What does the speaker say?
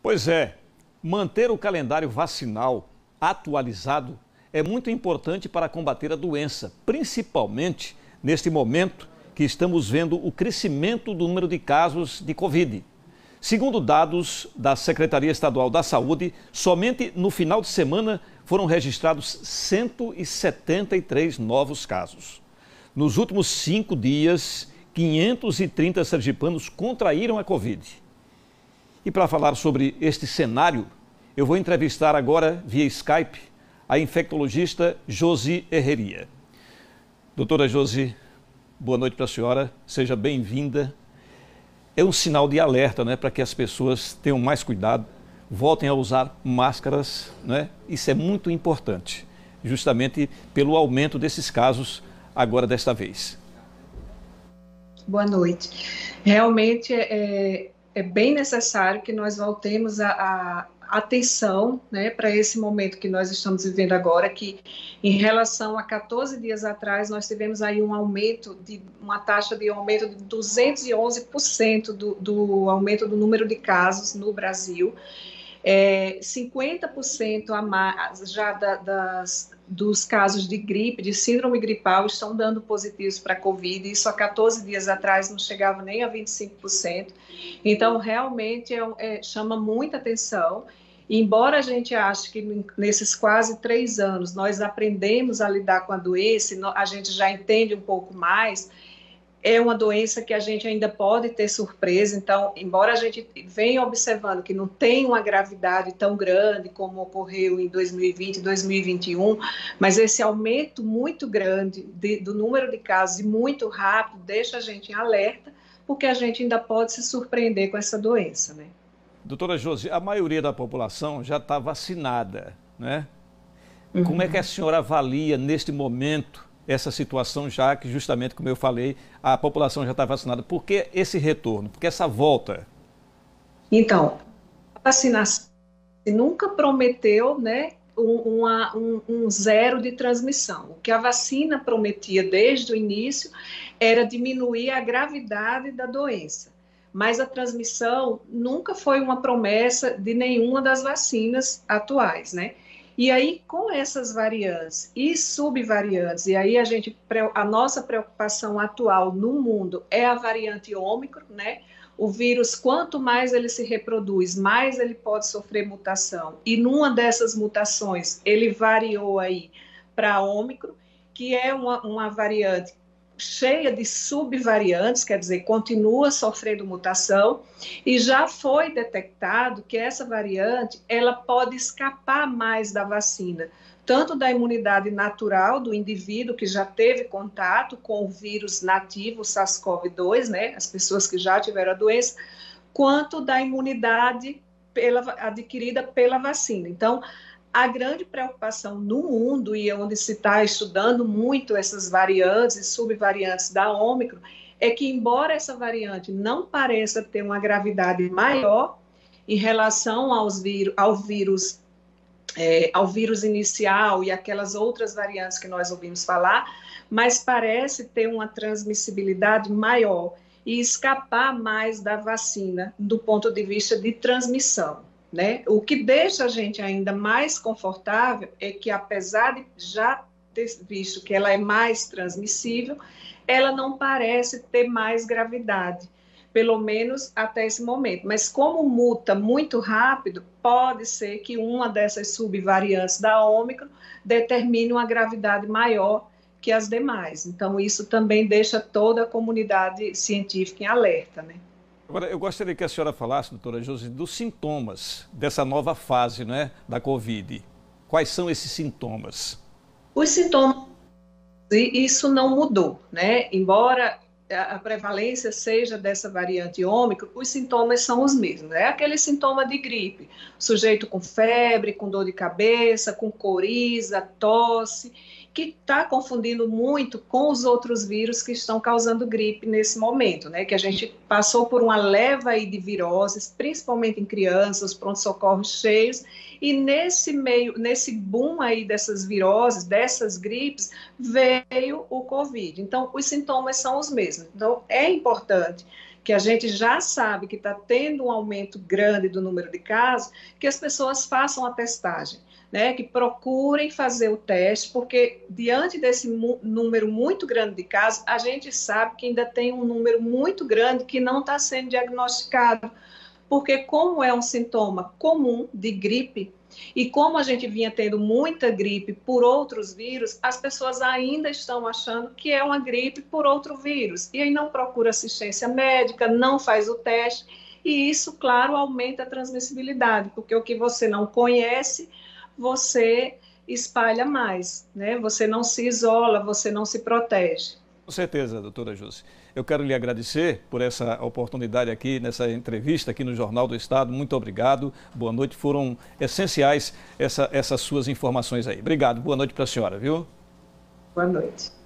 Pois é, manter o calendário vacinal atualizado é muito importante para combater a doença, principalmente neste momento que estamos vendo o crescimento do número de casos de Covid. Segundo dados da Secretaria Estadual da Saúde, somente no final de semana foram registrados 173 novos casos. Nos últimos 5 dias, 530 sergipanos contraíram a Covid. E para falar sobre este cenário, eu vou entrevistar agora, via Skype, a infectologista Josi Herreria. Doutora Josi, boa noite para a senhora, seja bem-vinda. É um sinal de alerta, né, para que as pessoas tenham mais cuidado, voltem a usar máscaras, né? Isso é muito importante, justamente pelo aumento desses casos agora desta vez. Boa noite. Realmente é bem necessário que nós voltemos a atenção, né, para esse momento que nós estamos vivendo agora, que em relação a 14 dias atrás nós tivemos aí uma taxa de aumento de 211% do aumento do número de casos no Brasil, 50% a mais já dos casos de gripe, de síndrome gripal, estão dando positivos para a Covid. Isso há 14 dias atrás não chegava nem a 25%. Então, realmente chama muita atenção. Embora a gente ache que nesses quase 3 anos nós aprendemos a lidar com a doença, a gente já entende um pouco mais, é uma doença que a gente ainda pode ter surpresa. Então, embora a gente venha observando que não tem uma gravidade tão grande como ocorreu em 2020 e 2021, mas esse aumento muito grande do número de casos e muito rápido deixa a gente em alerta, porque a gente ainda pode se surpreender com essa doença, né? Doutora Josi, a maioria da população já está vacinada, né? Uhum. Como é que a senhora avalia neste momento essa situação, já que justamente, como eu falei, a população já está vacinada? Por que esse retorno? Por que essa volta? Então, a vacinação nunca prometeu, né, um zero de transmissão. O que a vacina prometia desde o início era diminuir a gravidade da doença. Mas a transmissão nunca foi uma promessa de nenhuma das vacinas atuais, né? E aí, com essas variantes e subvariantes, e aí a nossa preocupação atual no mundo é a variante Ômicron, né? O vírus, quanto mais ele se reproduz, mais ele pode sofrer mutação. E numa dessas mutações, ele variou aí para Ômicron, que é uma variante cheia de subvariantes, quer dizer, continua sofrendo mutação, e já foi detectado que essa variante, ela pode escapar mais da vacina, tanto da imunidade natural do indivíduo que já teve contato com o vírus nativo, SARS-CoV-2, né, as pessoas que já tiveram a doença, quanto da imunidade adquirida pela vacina. Então, a grande preocupação no mundo, e onde se está estudando muito essas variantes e subvariantes da Ômicron, é que, embora essa variante não pareça ter uma gravidade maior em relação ao vírus inicial e aquelas outras variantes que nós ouvimos falar, mas parece ter uma transmissibilidade maior e escapar mais da vacina do ponto de vista de transmissão, né? O que deixa a gente ainda mais confortável é que, apesar de já ter visto que ela é mais transmissível, ela não parece ter mais gravidade, pelo menos até esse momento. Mas como muta muito rápido, pode ser que uma dessas subvariantes da Ômicron determine uma gravidade maior que as demais. Então, isso também deixa toda a comunidade científica em alerta, né? Agora, eu gostaria que a senhora falasse, doutora Josi, dos sintomas dessa nova fase, né, da Covid. Quais são esses sintomas? Os sintomas, isso não mudou, né? Embora a prevalência seja dessa variante Ômicron, os sintomas são os mesmos. É aquele sintoma de gripe, sujeito com febre, com dor de cabeça, com coriza, tosse, que está confundindo muito com os outros vírus que estão causando gripe nesse momento, né? Que a gente passou por uma leva aí de viroses, principalmente em crianças, pronto-socorros cheios, e nesse boom aí dessas viroses, dessas gripes, veio o Covid. Então, os sintomas são os mesmos. Então, é importante que a gente já sabe que está tendo um aumento grande do número de casos, que as pessoas façam a testagem, né? Que procurem fazer o teste, porque diante desse número muito grande de casos, a gente sabe que ainda tem um número muito grande que não está sendo diagnosticado, porque como é um sintoma comum de gripe, e como a gente vinha tendo muita gripe por outros vírus, as pessoas ainda estão achando que é uma gripe por outro vírus. E aí não procura assistência médica, não faz o teste. E isso, claro, aumenta a transmissibilidade, porque o que você não conhece, você espalha mais, né? Você não se isola, você não se protege. Com certeza, doutora Jússi. Eu quero lhe agradecer por essa oportunidade aqui, nessa entrevista aqui no Jornal do Estado. Muito obrigado. Boa noite. Foram essenciais essas suas informações aí. Obrigado. Boa noite para a senhora, viu? Boa noite.